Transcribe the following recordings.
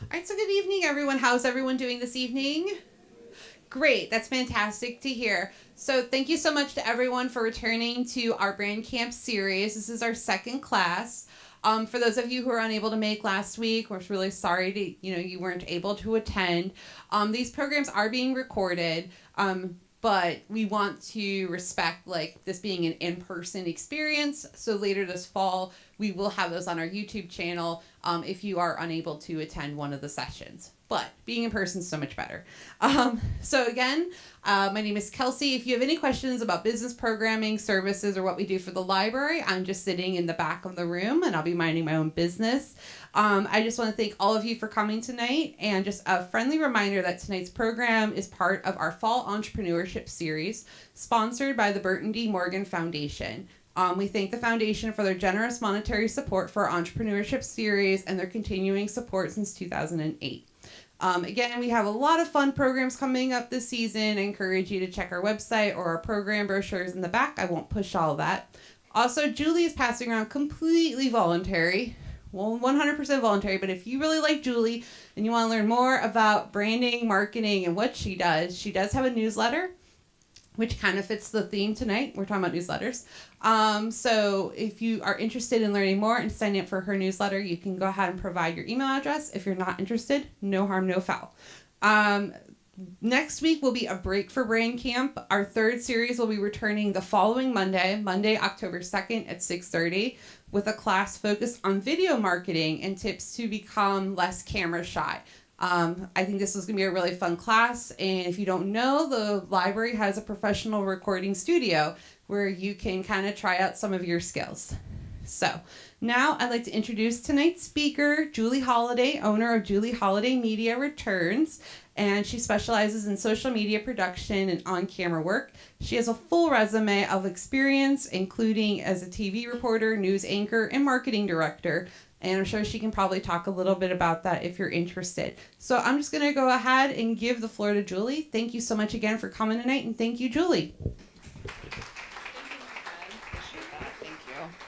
All right, so good evening, everyone. How's everyone doing this evening? Great, that's fantastic to hear. So, thank you so much to everyone for returning to our Brand Camp series. This is our second class. For those of you who were unable to make last week, we're really sorry to you weren't able to attend. These programs are being recorded. But we want to respect like this being an in-person experience. So later this fall, we will have those on our YouTube channel if you are unable to attend one of the sessions. But being in person is so much better. So again, my name is Kelsey. If you have any questions about business programming, services, or what we do for the library, I'm just sitting in the back of the room and I'll be minding my own business. I just want to thank all of you for coming tonight, and just a friendly reminder that tonight's program is part of our Fall Entrepreneurship Series, sponsored by the Burton D. Morgan Foundation. We thank the foundation for their generous monetary support for our entrepreneurship series and their continuing support since 2008. Again, we have a lot of fun programs coming up this season. I encourage you to check our website or our program brochures in the back. I won't push all of that. Also, Julie is passing around completely voluntary. Well, 100% voluntary, but if you really like Julie and you want to learn more about branding, marketing, and what she does have a newsletter, which kind of fits the theme tonight. We're talking about newsletters. So if you are interested in learning more and signing up for her newsletter, you can go ahead and provide your email address. If you're not interested, no harm, no foul. Next week will be a break for Brand Camp. Our third series will be returning the following Monday, October 2nd at 6:30, with a class focused on video marketing and tips to become less camera shy. I think this is going to be a really fun class, and if you don't know, the library has a professional recording studio where you can kind of try out some of your skills. So now I'd like to introduce tonight's speaker, Julie Holiday, owner of Julie Holiday Media Returns, and she specializes in social media production and on-camera work. She has a full resume of experience, including as a TV reporter, news anchor, and marketing director. And I'm sure she can probably talk a little bit about that if you're interested. So I'm just going to go ahead and give the floor to Julie. Thank you so much again for coming tonight, and thank you, Julie.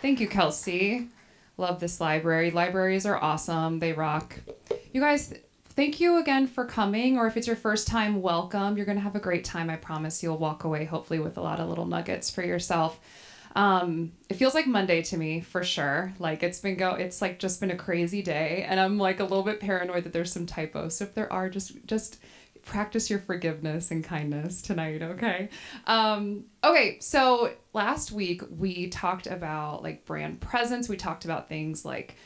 Thank you, Kelsey. Love this library. Libraries are awesome. They rock. You guys, thank you again for coming, or if it's your first time, welcome. You're going to have a great time. I promise you'll walk away hopefully with a lot of little nuggets for yourself. It feels like Monday to me for sure. Like it's like just been a crazy day, and I'm like a little bit paranoid that there's some typos. So if there are, just practice your forgiveness and kindness tonight, okay? Okay, so last week we talked about like brand presence. We talked about things like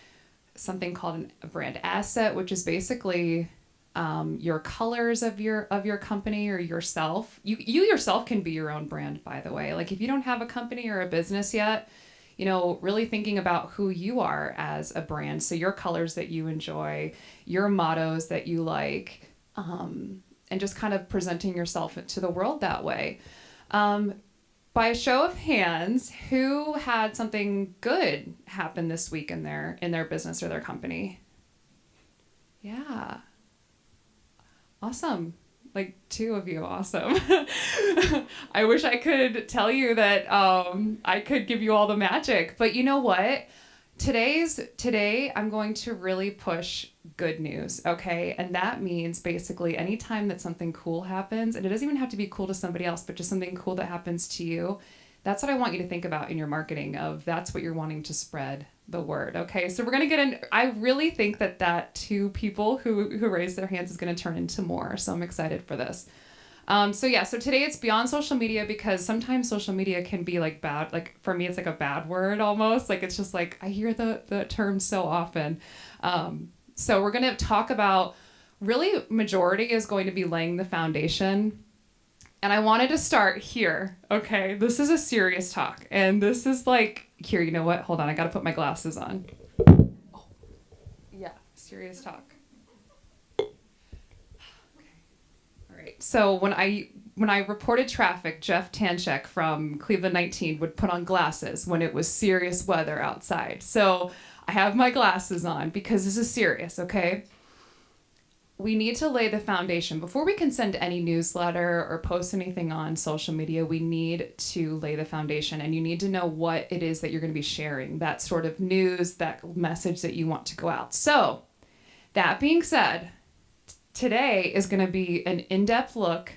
something called a brand asset, which is basically your colors of your company or yourself. You yourself can be your own brand, by the way. Like if you don't have a company or a business yet, really thinking about who you are as a brand. So your colors that you enjoy, your mottos that you like, and just kind of presenting yourself to the world that way. By a show of hands, who had something good happen this week in their business or their company? Yeah. Awesome. Like two of you. Awesome. I wish I could tell you that I could give you all the magic, but you know what? Today I'm going to really push good news, okay? And that means basically anytime that something cool happens, and it doesn't even have to be cool to somebody else, but just something cool that happens to you, that's what I want you to think about in your marketing of that's what you're wanting to spread the word, okay? So we're going to get in. I really think that two people who raised their hands is going to turn into more, so I'm excited for this. So today it's beyond social media, because sometimes social media can be like bad. Like for me, it's like a bad word almost. Like it's just like I hear the term so often. So we're going to talk about, really majority is going to be laying the foundation. And I wanted to start here. Okay, this is a serious talk. And this is like, here, you know what? Hold on, I got to put my glasses on. Oh, yeah, serious talk. So when I reported traffic, Jeff Tanchek from Cleveland 19 would put on glasses when it was serious weather outside. So I have my glasses on because this is serious, okay? We need to lay the foundation. Before we can send any newsletter or post anything on social media, we need to lay the foundation, and you need to know what it is that you're going to be sharing, that sort of news, that message that you want to go out. So That being said, today is going to be an in-depth look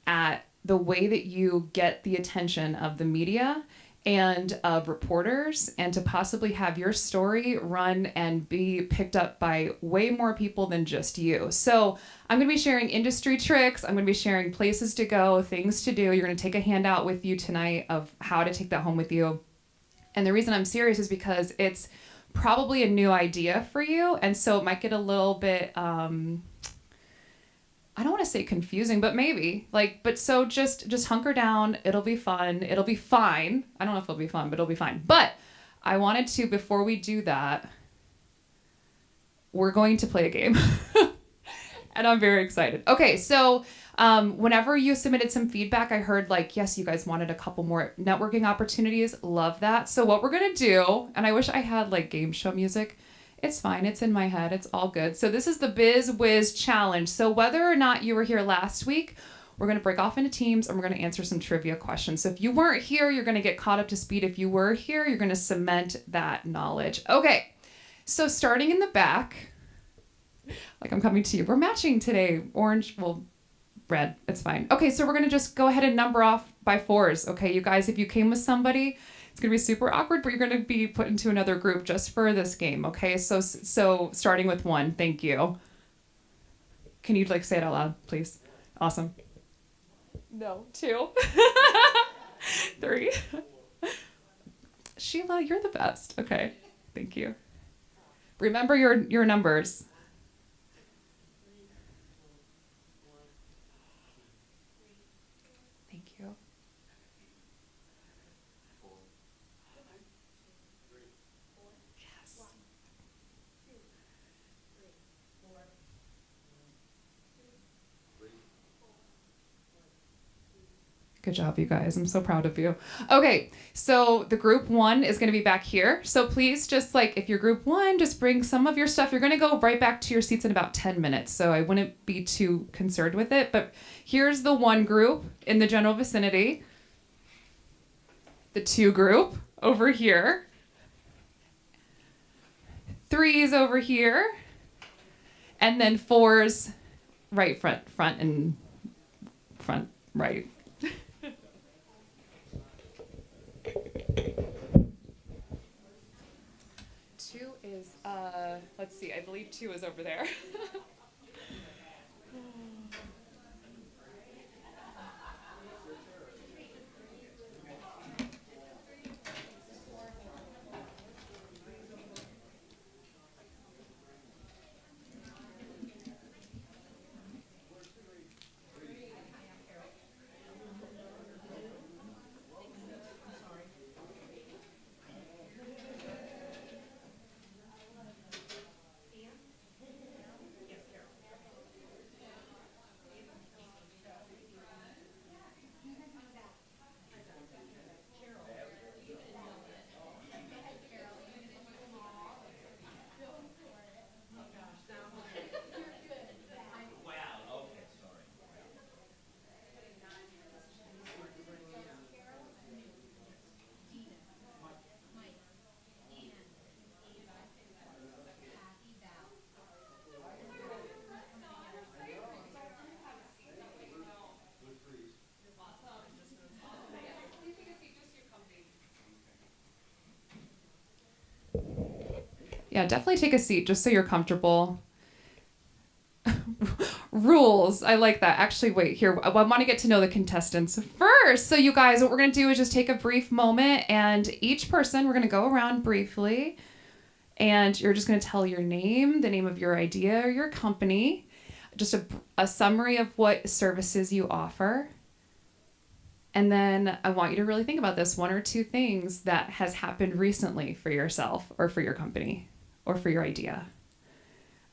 at the way that you get the attention of the media and of reporters, and to possibly have your story run and be picked up by way more people than just you. So I'm going to be sharing industry tricks. I'm going to be sharing places to go, things to do. You're going to take a handout with you tonight of how to take that home with you. And the reason I'm serious is because it's probably a new idea for you. And so it might get a little bit, I don't want to say confusing, but maybe but so just hunker down. It'll be fun. It'll be fine. I don't know if it'll be fun, but it'll be fine. But I wanted to, before we do that, we're going to play a game. And I'm very excited. Okay, so whenever you submitted some feedback, I heard yes, you guys wanted a couple more networking opportunities. Love that. So what we're going to do, and I wish I had game show music. It's fine. It's in my head. It's all good. So this is the Biz Wiz Challenge. So whether or not you were here last week, we're going to break off into teams and we're going to answer some trivia questions. So if you weren't here, you're going to get caught up to speed. If you were here, you're going to cement that knowledge. Okay. So starting in the back, I'm coming to you. We're matching today. Orange, red. It's fine. Okay. So we're going to just go ahead and number off by fours. Okay. You guys, if you came with somebody, it's going to be super awkward, but you're going to be put into another group just for this game, okay? So starting with 1, thank you. Can you say it out loud, please? Awesome. No. 2. 3. Sheila, you're the best. Okay, thank you. Remember your numbers. Thank you. Good job, you guys. I'm so proud of you. Okay, so the group 1 is going to be back here. So please just if you're group 1, just bring some of your stuff. You're going to go right back to your seats in about 10 minutes. So I wouldn't be too concerned with it. But here's the 1 group in the general vicinity. The 2 group over here. 3's over here. And then 4's right front and front right. 2 is, let's see, I believe 2 is over there. Yeah, definitely take a seat just so you're comfortable. Rules. I like that. Actually, wait, here. I want to get to know the contestants first. So you guys, what we're going to do is just take a brief moment, and each person, we're going to go around briefly, and you're just going to tell your name, the name of your idea or your company, just a summary of what services you offer. And then I want you to really think about this 1 or 2 things that has happened recently for yourself or for your company or for your idea.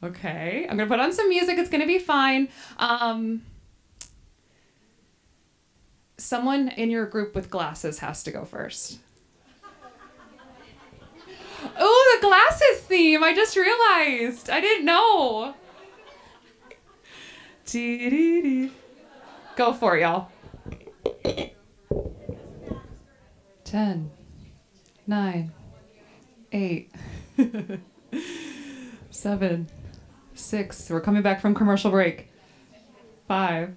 Okay, I'm going to put on some music. It's going to be fine. Someone in your group with glasses has to go first. Oh, the glasses theme. I just realized. I didn't know. Go for it, y'all. 10, 9, 8, 7, 6. We're coming back from commercial break. 5,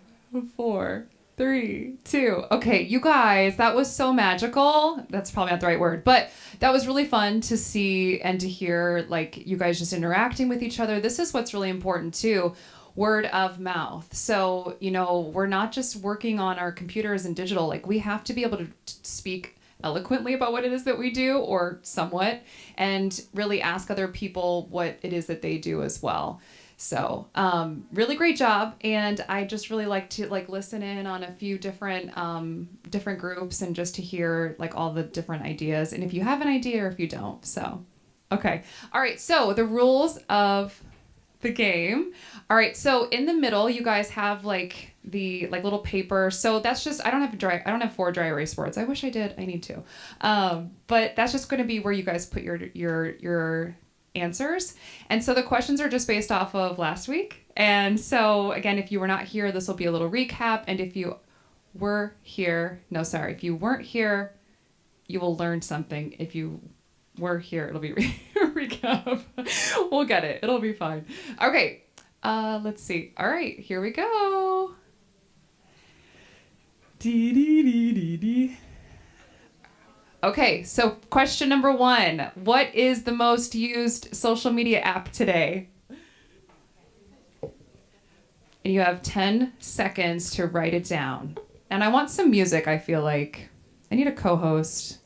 4, 3, 2. Okay, you guys, that was so magical. That's probably not the right word, but that was really fun to see and to hear, like, you guys just interacting with each other. This is what's really important too. Word of mouth. So, we're not just working on our computers and digital, like we have to be able to speak eloquently about what it is that we do, or somewhat, and really ask other people what it is that they do as well. So, really great job. And I just really like to listen in on a few different groups and just to hear all the different ideas. And if you have an idea or if you don't. So, okay. All right. So the rules of the game. All right. So in the middle, you guys have the little paper. So that's just, I don't have 4 dry erase boards. I wish I did. I need to. But that's just going to be where you guys put your answers. And so the questions are just based off of last week. And so again, if you were not here, this will be a little recap. And if you were here, if you weren't here, you will learn something. If you were here, it'll be recap. We'll get it. It'll be fine. Okay. Let's see. All right, here we go. Okay, so question number 1. What is the most used social media app today? And you have 10 seconds to write it down. And I want some music, I feel like. I need a co-host.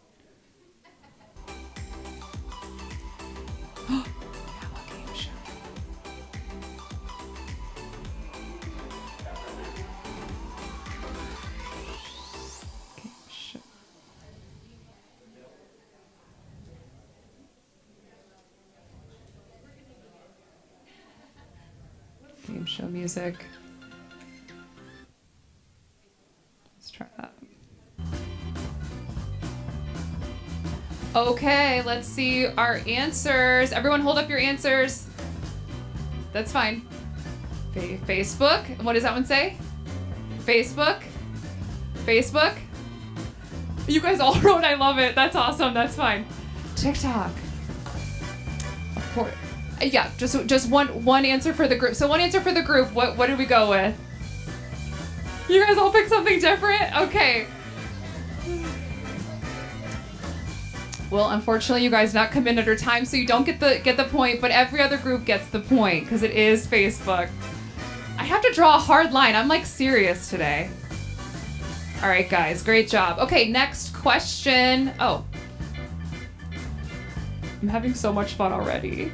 Game show music. Let's try that. Okay, let's see our answers. Everyone hold up your answers. That's fine. Facebook. What does that one say? Facebook. Facebook. You guys all wrote I love it. That's awesome. That's fine. TikTok. Of course. Yeah, just one answer for the group. So one answer for the group. What did we go with? You guys all picked something different? Okay. Well, unfortunately, you guys not come in under time, so you don't get the point, but every other group gets the point because it is Facebook. I have to draw a hard line. I'm serious today. All right, guys, great job. Okay, next question. Oh. I'm having so much fun already.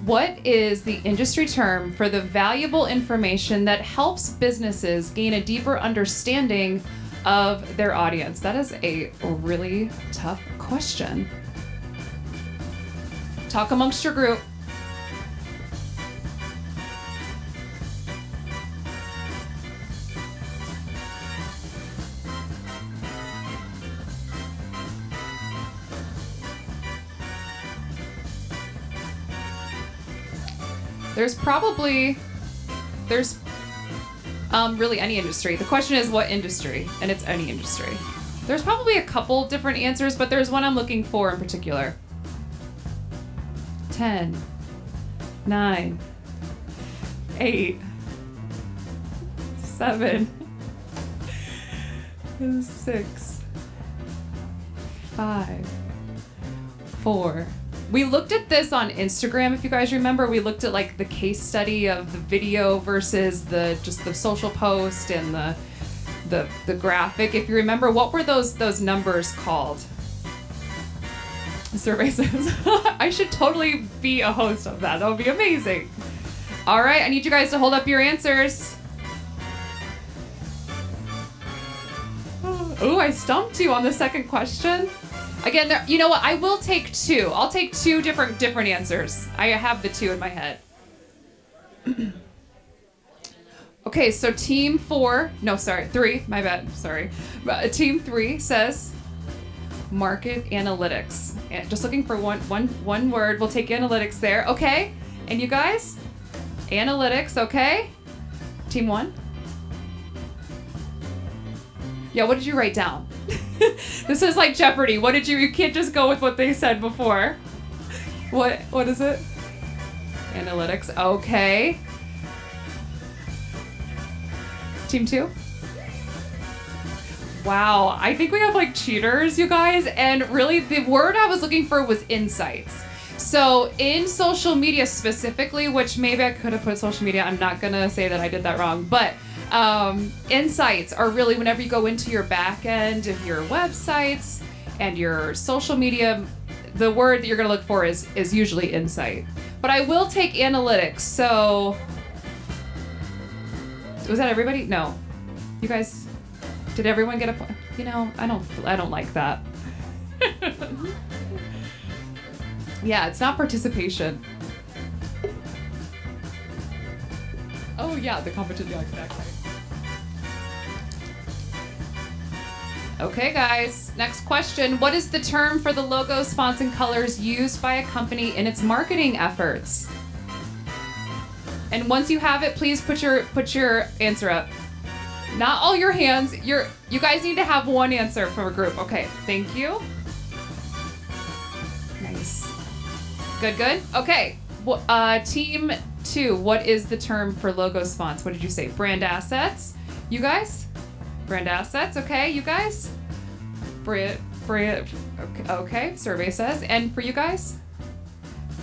What is the industry term for the valuable information that helps businesses gain a deeper understanding of their audience? That is a really tough question. Talk amongst your group. There's really any industry. The question is what industry, and it's any industry. There's probably a couple different answers, but there's one I'm looking for in particular. 10, 9, 8, 7, 6, 5, 4. We looked at this on Instagram, if you guys remember. We looked at the case study of the video versus the social post and the graphic. If you remember, what were those numbers called? The survey says I should totally be a host of that. That would be amazing. All right, I need you guys to hold up your answers. Oh, I stumped you on the second question. Again, you know what? I will take 2. I'll take 2 different answers. I have the 2 in my head. Okay, so team 4, no, sorry, 3, my bad, sorry. Team 3 says market analytics. Just looking for one word. We'll take analytics there. Okay, and you guys? Analytics, okay? Team 1? Yeah, what did you write down? This is like Jeopardy. What did you can't just go with what they said before. What is it? Analytics. Okay. Team 2? Wow, I think we have like cheaters, you guys. And really the word I was looking for was insights. So in social media specifically, which maybe I could have put social media, I'm not gonna say that I did that wrong, but insights are really whenever you go into your back end of your websites and your social media, the word that you're gonna look for is usually insight. But I will take analytics. So was that everybody? No. You guys, did everyone get a point? You know, I don't like that. Yeah, it's not participation. Oh yeah, the competition. Yeah, exactly. Okay, guys. Next question. What is the term for the logos, fonts, and colors used by a company in its marketing efforts? And once you have it, please put your answer up. Not all your hands. You guys need to have one answer from a group. Okay, thank you. Nice. Good. Okay. Team 2, what is the term for logos, fonts? What did you say? Brand assets? You guys? Brand assets, okay, you guys? Brand, okay, survey says. And for you guys?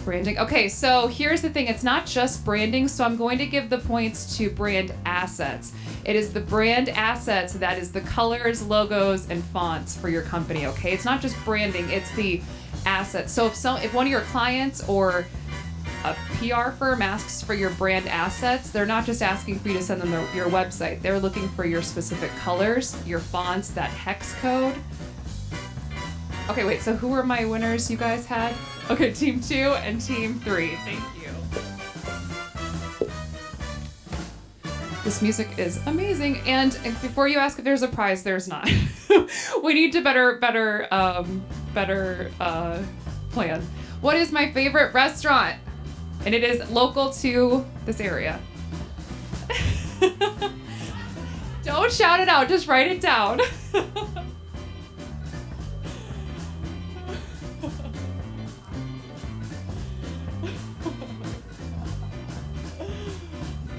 Branding. Okay, so here's the thing. It's not just branding, so I'm going to give the points to brand assets. It is the brand assets that is the colors, logos, and fonts for your company, okay? It's not just branding, it's the assets. So if one of your clients or a PR firm asks for your brand assets, they're not just asking for you to send them your website. They're looking for your specific colors, your fonts, that hex code. Okay, wait, so who were my winners you guys had? Okay, Team 2 and Team 3. Thank you. This music is amazing. And before you ask if there's a prize, there's not. We need to better plan. What is my favorite restaurant? And it is local to this area. Don't shout it out, just write it down.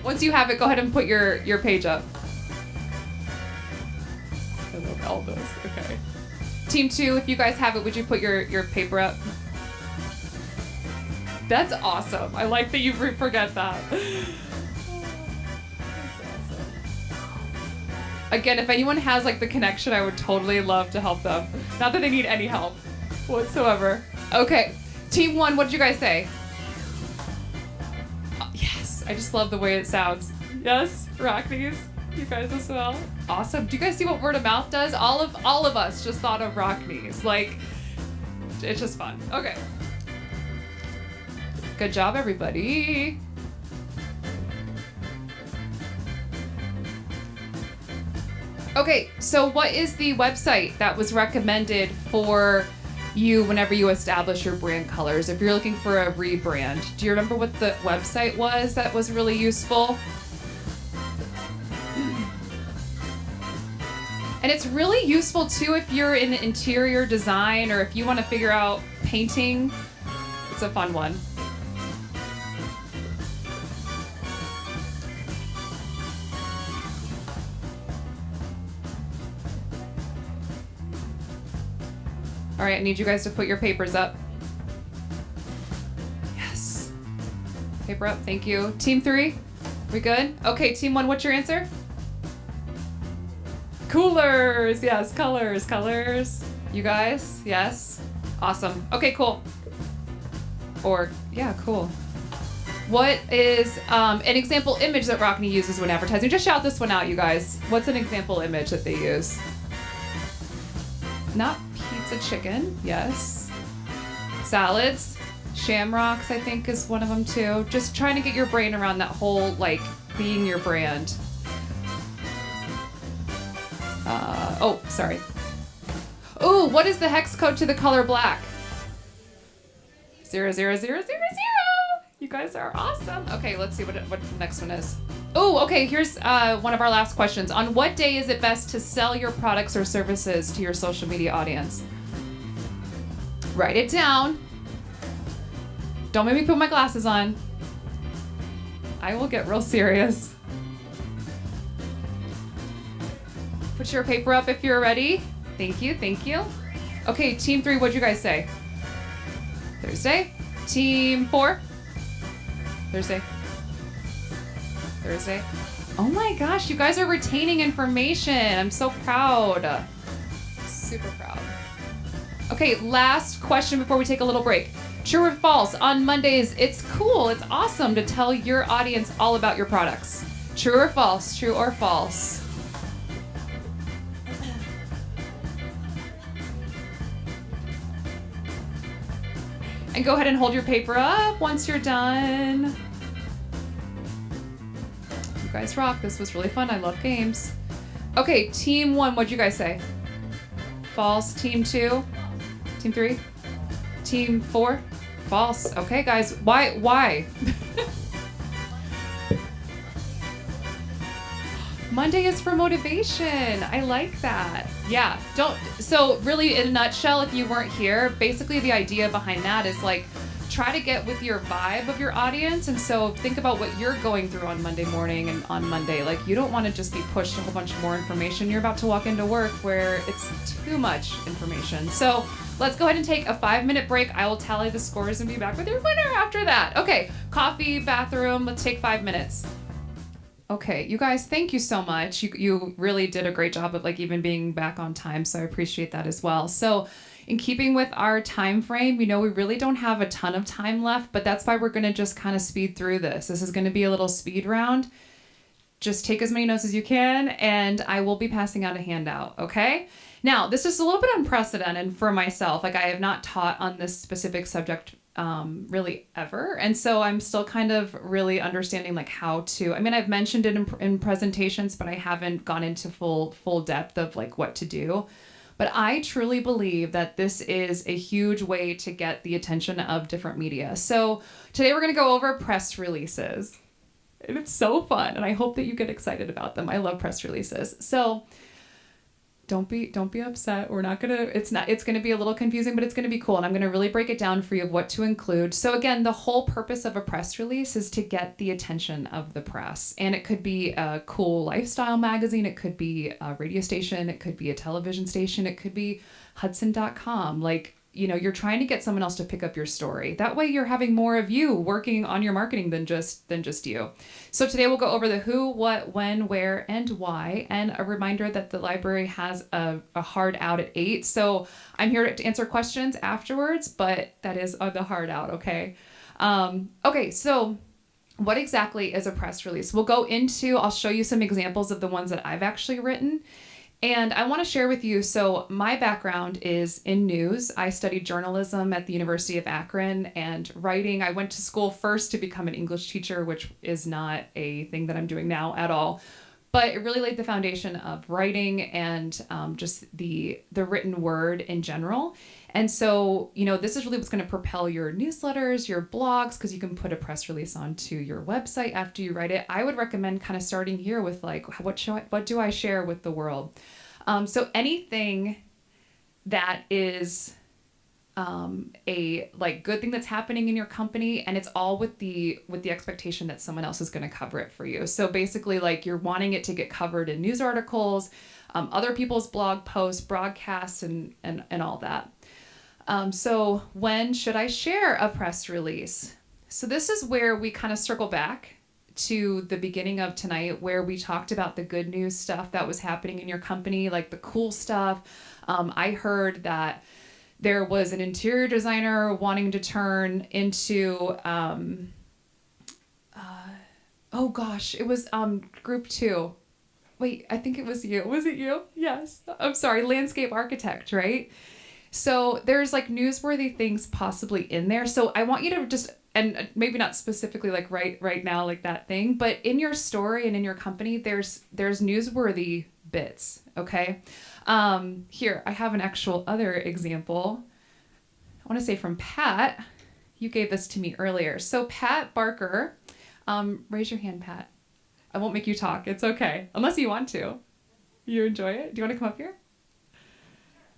Once you have it, go ahead and put your page up. I love all this. Okay. Team 2, if you guys have it, would you put your paper up? That's awesome. I like that you forget that. That's awesome. Again, if anyone has like the connection, I would totally love to help them. Not that they need any help whatsoever. Okay. Team 1, what did you guys say? Oh, yes. I just love the way it sounds. Yes, Rockneys. You guys as well. Awesome. Do you guys see what word of mouth does? All of us just thought of Rockneys. Like, it's just fun. Okay. Good job, everybody. Okay, so what is the website that was recommended for you whenever you establish your brand colors? If you're looking for a rebrand, do you remember what the website was that was really useful? And it's really useful too if you're in interior design or if you want to figure out painting. It's a fun one. All right, I need you guys to put your papers up. Yes. Paper up, thank you. Team 3, we good? Okay, Team 1, what's your answer? Coolers, yes, colors. You guys, yes. Awesome. Okay, cool. Or, yeah, cool. What is an example image that Rockne uses when advertising? Just shout this one out, you guys. What's an example image that they use? Not pizza chicken, yes. Salads, shamrocks, I think is one of them too. Just trying to get your brain around that whole, like, being your brand. Oh, sorry. Oh, what is the hex code to the color black? 00000. You guys are awesome. Okay, let's see what the next one is. Oh, okay. Here's one of our last questions. On what day is it best to sell your products or services to your social media audience? Write it down. Don't make me put my glasses on. I will get real serious. Put your paper up if you're ready. Thank you, thank you. Okay, team 3, what'd you guys say? Thursday. Team 4? Thursday. Thursday. Oh my gosh, you guys are retaining information. I'm so proud. Super proud. Okay, last question before we take a little break. True or false? On Mondays, it's cool, it's awesome to tell your audience all about your products. True or false? True or false? And go ahead and hold your paper up once you're done. You guys rock. This was really fun. I love games. Okay, team 1, what'd you guys say? False. Team 2? Team 3? Team 4? False. Okay, guys. Why? Monday is for motivation. I like that. Yeah, so really in a nutshell, if you weren't here, basically the idea behind that is like, try to get with your vibe of your audience. And so think about what you're going through on Monday morning and on Monday. Like, you don't want to just be pushed a whole bunch more information. You're about to walk into work where it's too much information. So let's go ahead and take a 5-minute break. I will tally the scores and be back with your winner after that. Okay, coffee, bathroom, let's take 5 minutes. Okay, you guys, thank you so much. You really did a great job of like even being back on time, so I appreciate that as well. So in keeping with our time frame, we really don't have a ton of time left, but that's why we're going to just kind of speed through this. This is going to be a little speed round. Just take as many notes as you can, and I will be passing out a handout, okay? Now, this is a little bit unprecedented for myself. Like, I have not taught on this specific subject really ever. And so I'm still kind of really understanding like how to, I mean, I've mentioned it in presentations, but I haven't gone into full depth of like what to do. But I truly believe that this is a huge way to get the attention of different media. So today we're going to go over press releases. And it's so fun. And I hope that you get excited about them. I love press releases. So don't be upset. It's going to be a little confusing, but it's going to be cool. And I'm going to really break it down for you of what to include. So again, the whole purpose of a press release is to get the attention of the press. And it could be a cool lifestyle magazine. It could be a radio station. It could be a television station. It could be Hudson.com. Like, you're trying to get someone else to pick up your story. That way you're having more of you working on your marketing than just you. So today we'll go over the who, what, when, where, and why. And a reminder that the library has a hard out at 8. So I'm here to answer questions afterwards, but that is the hard out, okay? Okay, so what exactly is a press release? I'll show you some examples of the ones that I've actually written. And I want to share with you, so my background is in news. I studied journalism at the University of Akron and writing. I went to school first to become an English teacher, which is not a thing that I'm doing now at all. But it really laid the foundation of writing and just the written word in general. And so, this is really what's going to propel your newsletters, your blogs, because you can put a press release onto your website after you write it. I would recommend kind of starting here with like, what do I share with the world? So anything that is a like good thing that's happening in your company, and it's all with the expectation that someone else is going to cover it for you. So basically, like, you're wanting it to get covered in news articles, other people's blog posts, broadcasts, and all that. So when should I share a press release? So this is where we kind of circle back to the beginning of tonight, where we talked about the good news stuff that was happening in your company, like the cool stuff. I heard that there was an interior designer wanting to turn into, it was group 2. Wait, I think it was you. Was it you? Yes. I'm sorry, landscape architect, right? So there's like newsworthy things possibly in there. So I want you to just, and maybe not specifically like right now, like that thing, but in your story and in your company, there's newsworthy bits. Okay. Here, I have an actual other example. I want to say from Pat. You gave this to me earlier. So Pat Barker, raise your hand, Pat. I won't make you talk. It's okay. Unless you want to. You enjoy it? Do you want to come up here?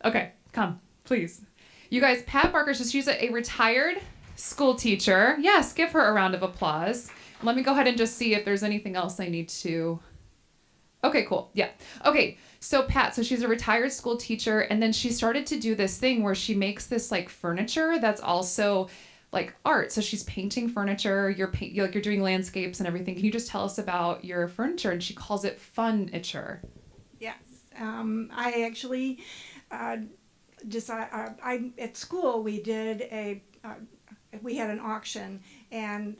Okay, come, please. You guys, Pat Barker, so she's a retired school teacher. Yes, give her a round of applause. Let me go ahead and just see if there's anything else I need to... Okay, cool. Yeah. Okay, so Pat, so she's a retired school teacher, and then she started to do this thing where she makes this like furniture that's also like art. So she's painting furniture, you're doing landscapes and everything. Can you just tell us about your furniture? And she calls it furniture. Yes. I actually at school we did we had an auction, and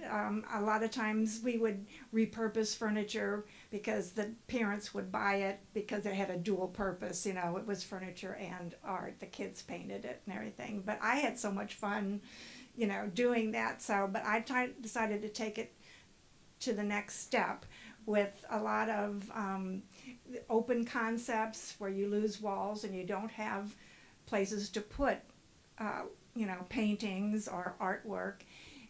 a lot of times we would repurpose furniture because the parents would buy it because it had a dual purpose. You know, it was furniture and art. The kids painted it and everything. But I had so much fun, you know, doing that. So, but I decided to take it to the next step with a lot of open concepts where you lose walls and you don't have places to put paintings or artwork.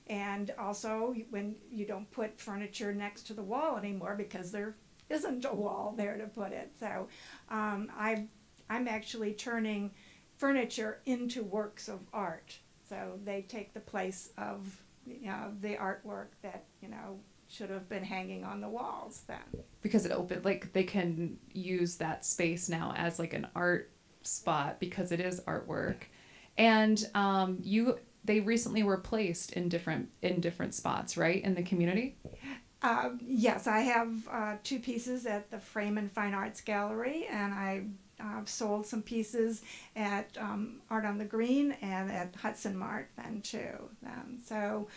And also when you don't put furniture next to the wall anymore because there isn't a wall there to put it. So I'm actually turning furniture into works of art. So they take the place of the artwork that should have been hanging on the walls then. Because it opened, like they can use that space now as like an art spot because it is artwork. And they recently were placed in different spots, right, in the community? Yes, I have 2 pieces at the Freeman Fine Arts Gallery, and I've sold some pieces at Art on the Green and at Hudson Mart then too. So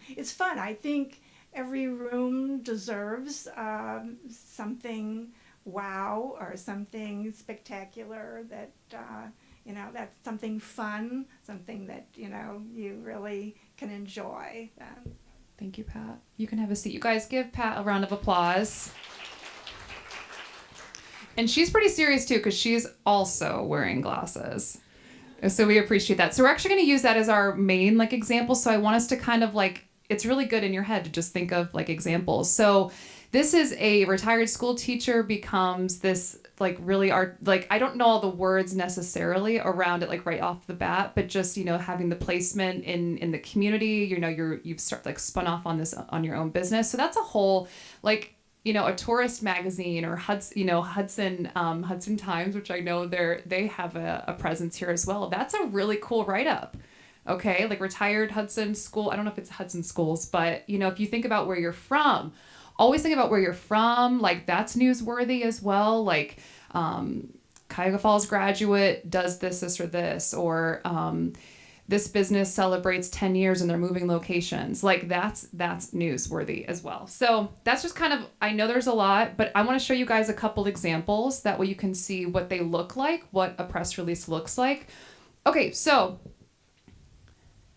it's fun. I think every room deserves something wow or something spectacular that that's something fun, something that you really can enjoy. Thank you, Pat. You can have a seat. You guys give Pat a round of applause. And she's pretty serious too because she's also wearing glasses. So we appreciate that. So we're actually going to use that as our main example. So I want us to kind of it's really good in your head to just think of examples. So this is a retired school teacher becomes this really art, I don't know all the words necessarily around it right off the bat, but just having the placement in the community, you've spun off on this on your own business. So that's a whole a tourist magazine or Hudson Times, which I know they have a presence here as well. That's a really cool write-up. Okay, retired Hudson school. I don't know if it's Hudson schools, but if you think about where you're from, always think about where you're from. That's newsworthy as well. Cuyahoga Falls graduate does this or this, or this business celebrates 10 years and they're moving locations. That's newsworthy as well. So that's just kind of, I know there's a lot, but I want to show you guys a couple examples. That way you can see what they look like, what a press release looks like. Okay, so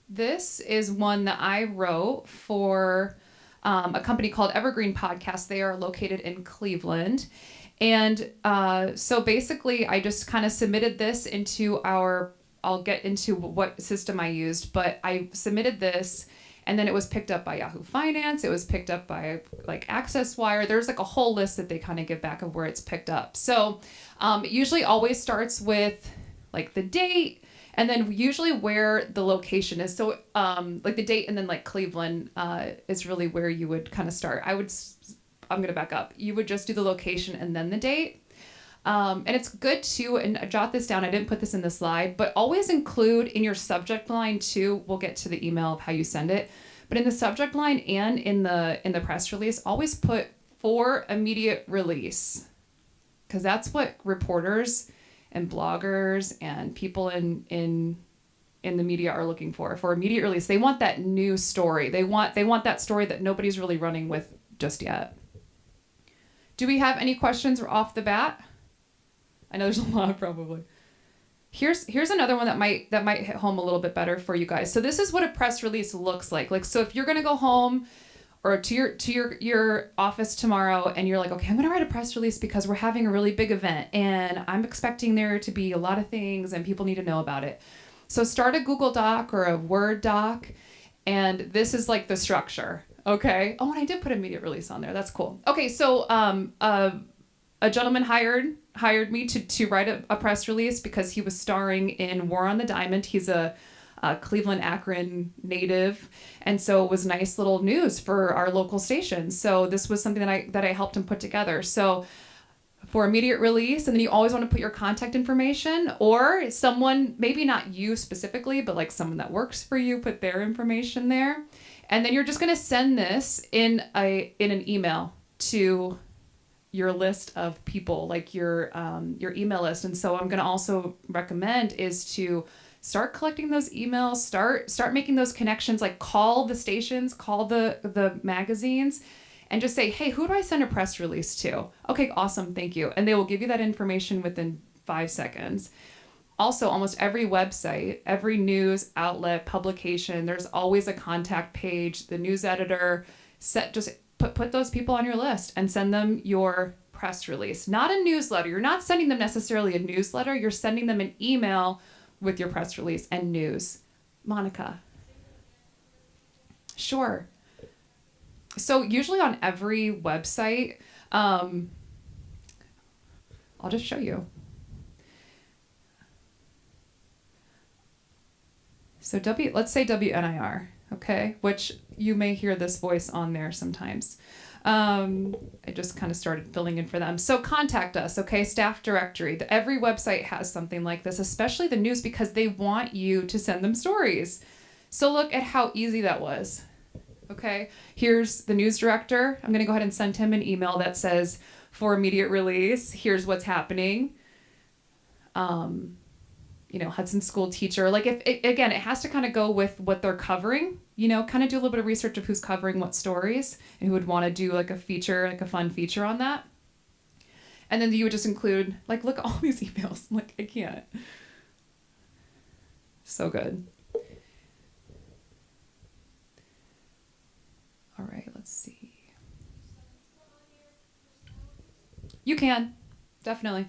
this is one that I wrote for a company called Evergreen Podcast. They are located in Cleveland. And so basically, I just kind of submitted this into I'll get into what system I used, but I submitted this, and then it was picked up by Yahoo Finance. It was picked up by Access Wire. There's a whole list that they kind of give back of where it's picked up. So it usually always starts with the date, and then usually where the location is. So the date and then Cleveland is really where you would kind of start. I'm going to back up. You would just do the location and then the date. And it's good to, and jot this down, I didn't put this in the slide, but always include in your subject line too, we'll get to the email of how you send it, but in the subject line and in the press release, always put for immediate release. Because that's what reporters and bloggers and people in the media are looking for immediate release. They want that new story. They want that story that nobody's really running with just yet. Do we have any questions off the bat? I know there's a lot probably. Here's another one that might hit home a little bit better for you guys. So this is what a press release looks like. So if you're gonna go home or to your office tomorrow and you're okay, I'm gonna write a press release because we're having a really big event and I'm expecting there to be a lot of things and people need to know about it. So start a Google Doc or a Word doc, and this is the structure. Okay. Oh, and I did put immediate release on there. That's cool. Okay, so a gentleman hired me to write a press release because he was starring in War on the Diamond. He's a Cleveland Akron native, and so it was nice little news for our local station. So this was something that I helped him put together. So for immediate release, and then you always want to put your contact information, or someone, maybe not you specifically, but like someone that works for you, put their information there. And then you're just going to send this in an email to your list of people, like your email list. And so I'm going to also recommend is to start collecting those emails, start making those connections, like call the stations, call the magazines, and just say, hey, who do I send a press release to? Okay, awesome, thank you. And they will give you that information within 5 seconds. Also, almost every website, every news outlet, publication, there's always a contact page, the news editor, just put those people on your list and send them your press release. Not a newsletter. You're not sending them necessarily a newsletter. You're sending them an email with your press release and news. Monica. Sure. So usually on every website, I'll just show you. So let's say WNIR, okay, which you may hear this voice on there sometimes. I just kind of started filling in for them. So contact us, okay, staff directory. Every website has something like this, especially the news, because they want you to send them stories. So look at how easy that was. Okay, here's the news director. I'm going to go ahead and send him an email that says, for immediate release, here's what's happening. Hudson school teacher. Like it has to kind of go with what they're covering, kind of do a little bit of research of who's covering what stories and who would want to do like a feature, like a fun feature on that. And then you would just include, like, look at all these emails. I'm like, I can't. So good. All right, let's see. You can, definitely.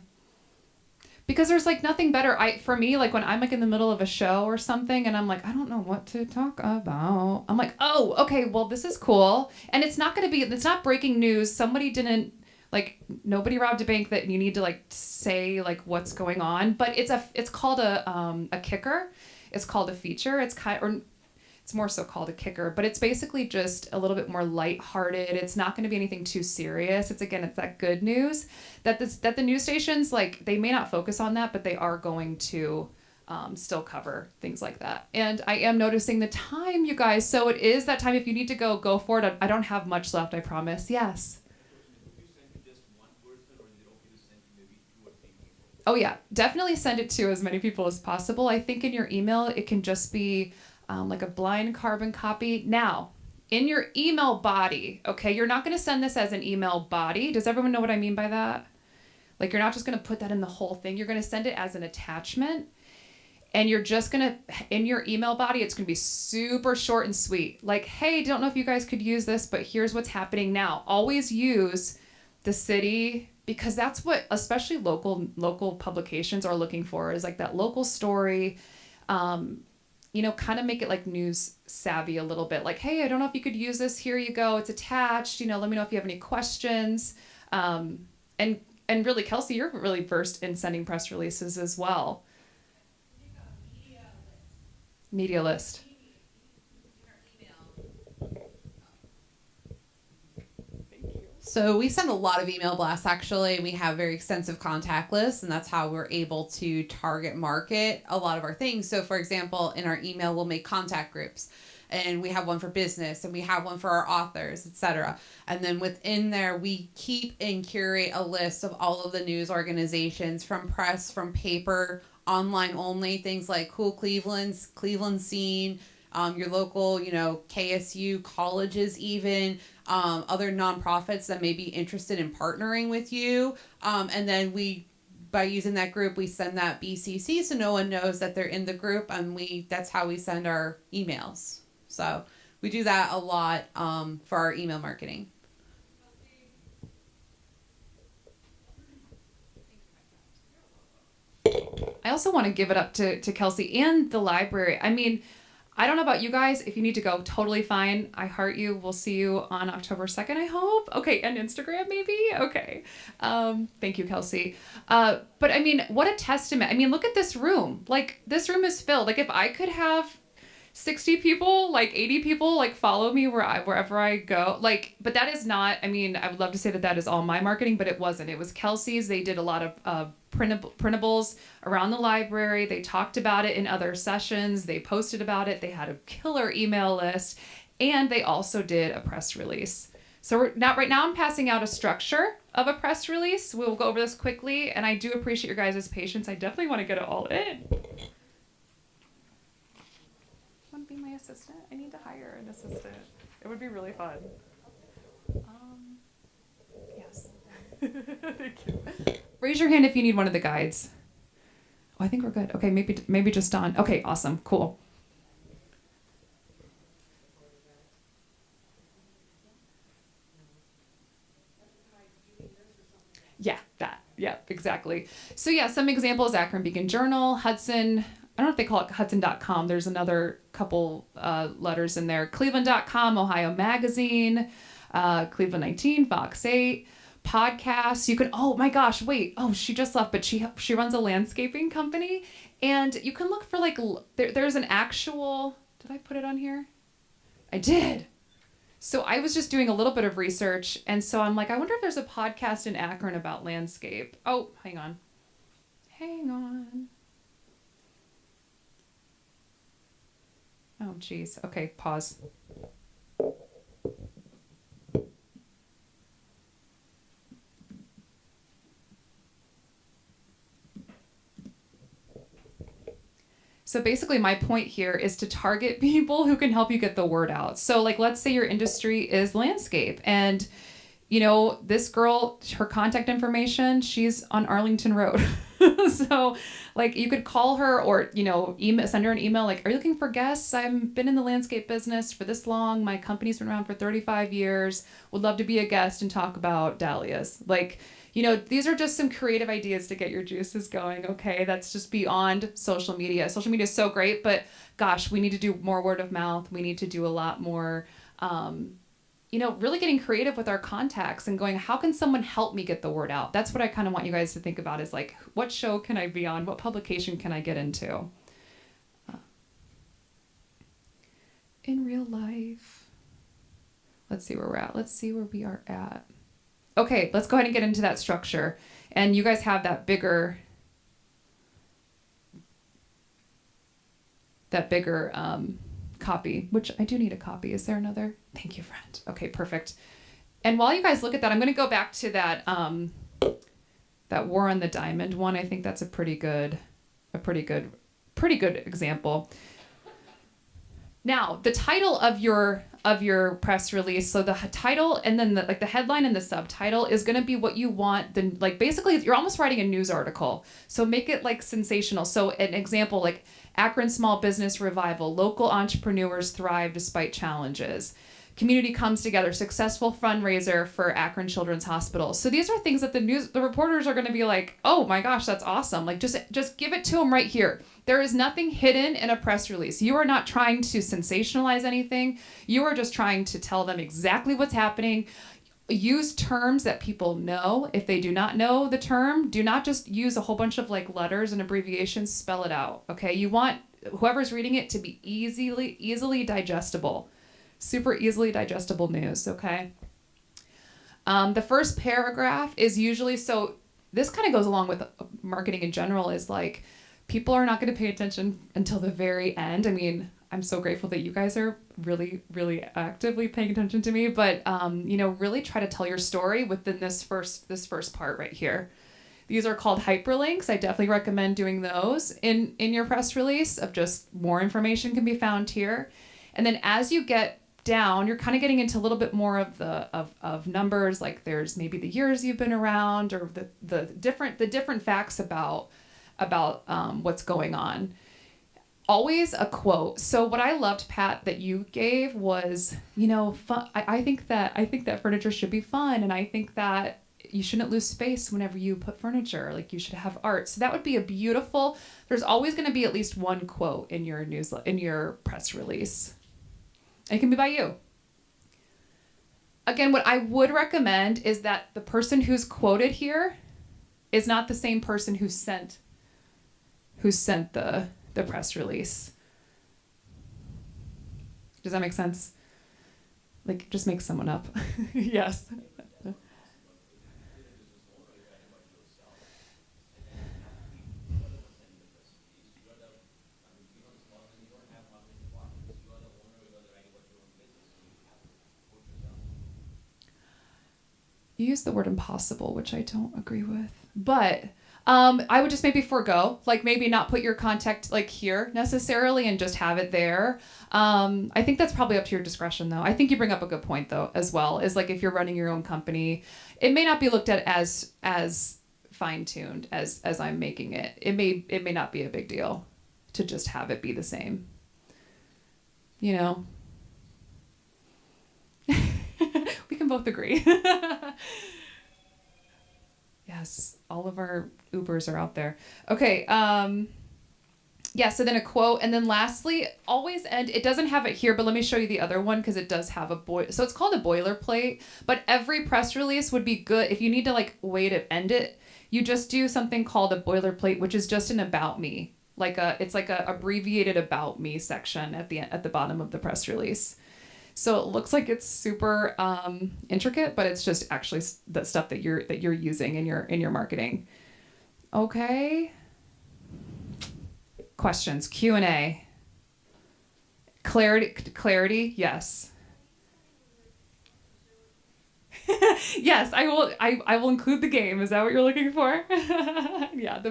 Because there's like nothing better. For me, like when I'm like in the middle of a show or something and I'm like, I don't know what to talk about. I'm like, oh, okay, well, this is cool. And it's not breaking news. Nobody robbed a bank that you need to like say like what's going on. But it's called a kicker. It's called a feature. It's more so called a kicker, but it's basically just a little bit more lighthearted. It's not going to be anything too serious. It's that good news that the news stations, like, they may not focus on that, but they are going to still cover things like that. And I am noticing the time, you guys. So it is that time. If you need to go for it. I don't have much left, I promise. Yes. Oh yeah, definitely send it to as many people as possible. I think in your email, it can just be like a blind carbon copy. Now, in your email body, okay, you're not going to send this as an email body. Does everyone know what I mean by that? Like, you're not just going to put that in the whole thing. You're going to send it as an attachment. And you're just going to, in your email body, it's going to be super short and sweet. Like, hey, don't know if you guys could use this, but here's what's happening now. Always use the city, because that's what especially local publications are looking for, is like that local story. Kind of make it like news savvy a little bit. Like, hey, I don't know if you could use this. Here you go. It's attached. Let me know if you have any questions. And really, Kelsey, you're really versed in sending press releases as well. Media list. So we send a lot of email blasts, actually. We have very extensive contact lists, and that's how we're able to target market a lot of our things. So, for example, in our email, we'll make contact groups, and we have one for business, and we have one for our authors, etc. And then within there, we keep and curate a list of all of the news organizations, from press, from paper, online only, things like Cool Cleveland's, Cleveland Scene, your local, KSU colleges, even other nonprofits that may be interested in partnering with you. And then by using that group, we send that BCC so no one knows that they're in the group, and that's how we send our emails. So we do that a lot for our email marketing. I also want to give it up to Kelsey and the library. I mean, I don't know about you guys. If you need to go, totally fine. I heart you. We'll see you on October 2nd, I hope. Okay, and Instagram maybe? Okay. Thank you, Kelsey. But I mean, what a testament. I mean, look at this room. Like, this room is filled. Like, if I could have 60 people, like 80 people, like follow me wherever I go. Like, but that is not, I mean, I would love to say that is all my marketing, but it wasn't. It was Kelsey's. They did a lot of printables around the library. They talked about it in other sessions. They posted about it. They had a killer email list, and they also did a press release. So right now I'm passing out a structure of a press release. We'll go over this quickly, and I do appreciate your guys' patience. I definitely want to get it all in. Want to be my assistant? I need to hire an assistant. It would be really fun. Yes. Thank you. Raise your hand if you need one of the guides. Oh, I think we're good. Okay, maybe just Dawn. Okay, awesome, cool. Yeah, that. Yeah, exactly. So yeah, some examples: Akron Beacon Journal, Hudson. I don't know if they call it Hudson.com. There's another couple letters in there. Cleveland.com, Ohio Magazine, Cleveland 19, Fox 8, podcasts. You can, oh my gosh, wait. Oh, she just left, but she runs a landscaping company. And you can look for like, there's an actual, did I put it on here? I did. So I was just doing a little bit of research. And so I'm like, I wonder if there's a podcast in Akron about landscape. Oh, hang on. Oh, geez. Okay, pause. So basically my point here is to target people who can help you get the word out. So like, let's say your industry is landscape, and you know, this girl, her contact information, she's on Arlington Road. So like you could call her, or, you know, send her an email like, are you looking for guests? I've been in the landscape business for this long. My company's been around for 35 years. Would love to be a guest and talk about dahlias. Like, you know, these are just some creative ideas to get your juices going. Okay. That's just beyond social media. Social media is so great, but gosh, we need to do more word of mouth. We need to do a lot more, you know, really getting creative with our contacts and going, how can someone help me get the word out? That's what I kind of want you guys to think about, is like, what show can I be on? What publication can I get into? In real life. Let's see where we're at. Let's see where we are at. Okay, let's go ahead and get into that structure. And you guys have that bigger copy, which I do need a copy. Is there another? Thank you, friend. Okay, perfect. And while you guys look at that, I'm going to go back to that that War on the Diamond one. I think that's a pretty good example. Now, the title of your press release, so the title and then the headline and the subtitle is going to be what you want. Then, like, basically you're almost writing a news article. So make it like sensational. So an example, like Akron Small Business Revival, local entrepreneurs thrive despite challenges. Community comes together, successful fundraiser for Akron Children's Hospital. So these are things that the reporters are going to be like, oh my gosh, that's awesome. Like, just give it to them right here. There is nothing hidden in a press release. You are not trying to sensationalize anything. You are just trying to tell them exactly what's happening. Use terms that people know. If they do not know the term, do not just use a whole bunch of like letters and abbreviations. Spell it out. Okay. You want whoever's reading it to be easily digestible. Super easily digestible news, okay? The first paragraph is usually, so this kind of goes along with marketing in general, is like, people are not going to pay attention until the very end. I mean, I'm so grateful that you guys are really, really actively paying attention to me, but, you know, really try to tell your story within this first part right here. These are called hyperlinks. I definitely recommend doing those in your press release. Of just more information can be found here. And then as you get down, you're kind of getting into a little bit more of of numbers, like there's maybe the years you've been around, or the different facts about what's going on. Always a quote. So what I loved, Pat, that you gave was, you know, fun. I think that furniture should be fun, and I think that, you shouldn't lose space whenever you put furniture. Like you should have art. So that would be a beautiful, there's always going to be at least one quote in your newsletter, in your press release. It can be by you. Again, what I would recommend is that the person who's quoted here is not the same person who sent the press release. Does that make sense? Like, just make someone up. Yes. You use the word impossible, which I don't agree with. But I would just maybe forego, like maybe not put your contact like here necessarily and just have it there. I think that's probably up to your discretion though. I think you bring up a good point though as well, is like if you're running your own company, it may not be looked at as fine-tuned as I'm making it. It may not be a big deal to just have it be the same. You know? We can both agree. Yes, all of our Ubers are out there. Okay, yeah, so then a quote, and then lastly, always end, it doesn't have it here, but let me show you the other one because it does have so it's called a boilerplate, but every press release would be good. If you need to like way to end it, you just do something called a boilerplate, which is just an about me. It's like a abbreviated about me section at the bottom of the press release. So it looks like it's super intricate, but it's just actually the stuff that you're using in your marketing. Okay. Questions, Q&A. Clarity, yes. Yes, I will. I will include the game. Is that what you're looking for? Yeah.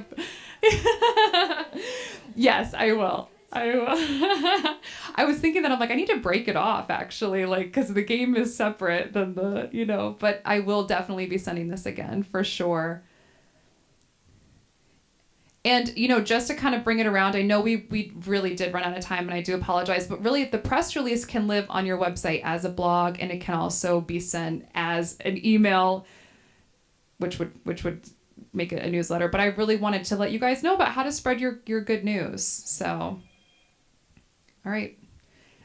Yes, I will. I was thinking that I'm like, I need to break it off actually, like, because the game is separate than but I will definitely be sending this again for sure. And, just to kind of bring it around, I know we really did run out of time and I do apologize, but really the press release can live on your website as a blog and it can also be sent as an email, which would make it a newsletter. But I really wanted to let you guys know about how to spread your good news. So, all right.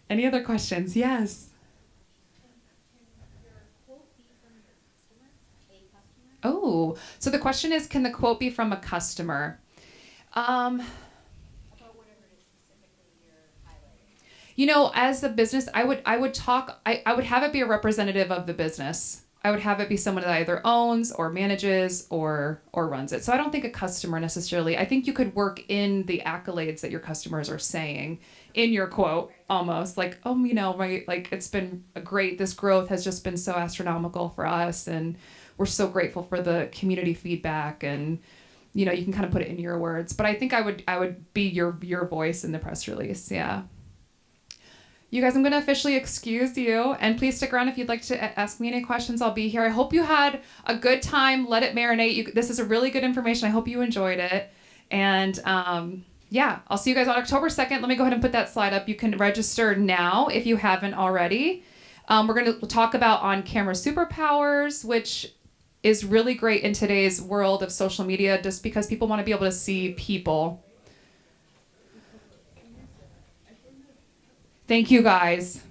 Any other questions? Yes. Oh, so the question is, can the quote be from a customer? About whatever it is specifically you're highlighting. As a business, I would have it be a representative of the business. I would have it be someone that either owns or manages or runs it. So I don't think a customer necessarily. I think you could work in the accolades that your customers are saying in your quote, almost like, right, like it's been great. This growth has just been so astronomical for us, and we're so grateful for the community feedback, and you can kind of put it in your words. But I think I would be your voice in the press release. Yeah. You guys, I'm going to officially excuse you, and please stick around if you'd like to ask me any questions. I'll be here. I hope you had a good time. Let it marinate. This is a really good information. I hope you enjoyed it. And yeah, I'll see you guys on October 2nd. Let me go ahead and put that slide up. You can register now if you haven't already. We're going to talk about on-camera superpowers, which is really great in today's world of social media, just because people want to be able to see people. Thank you, guys.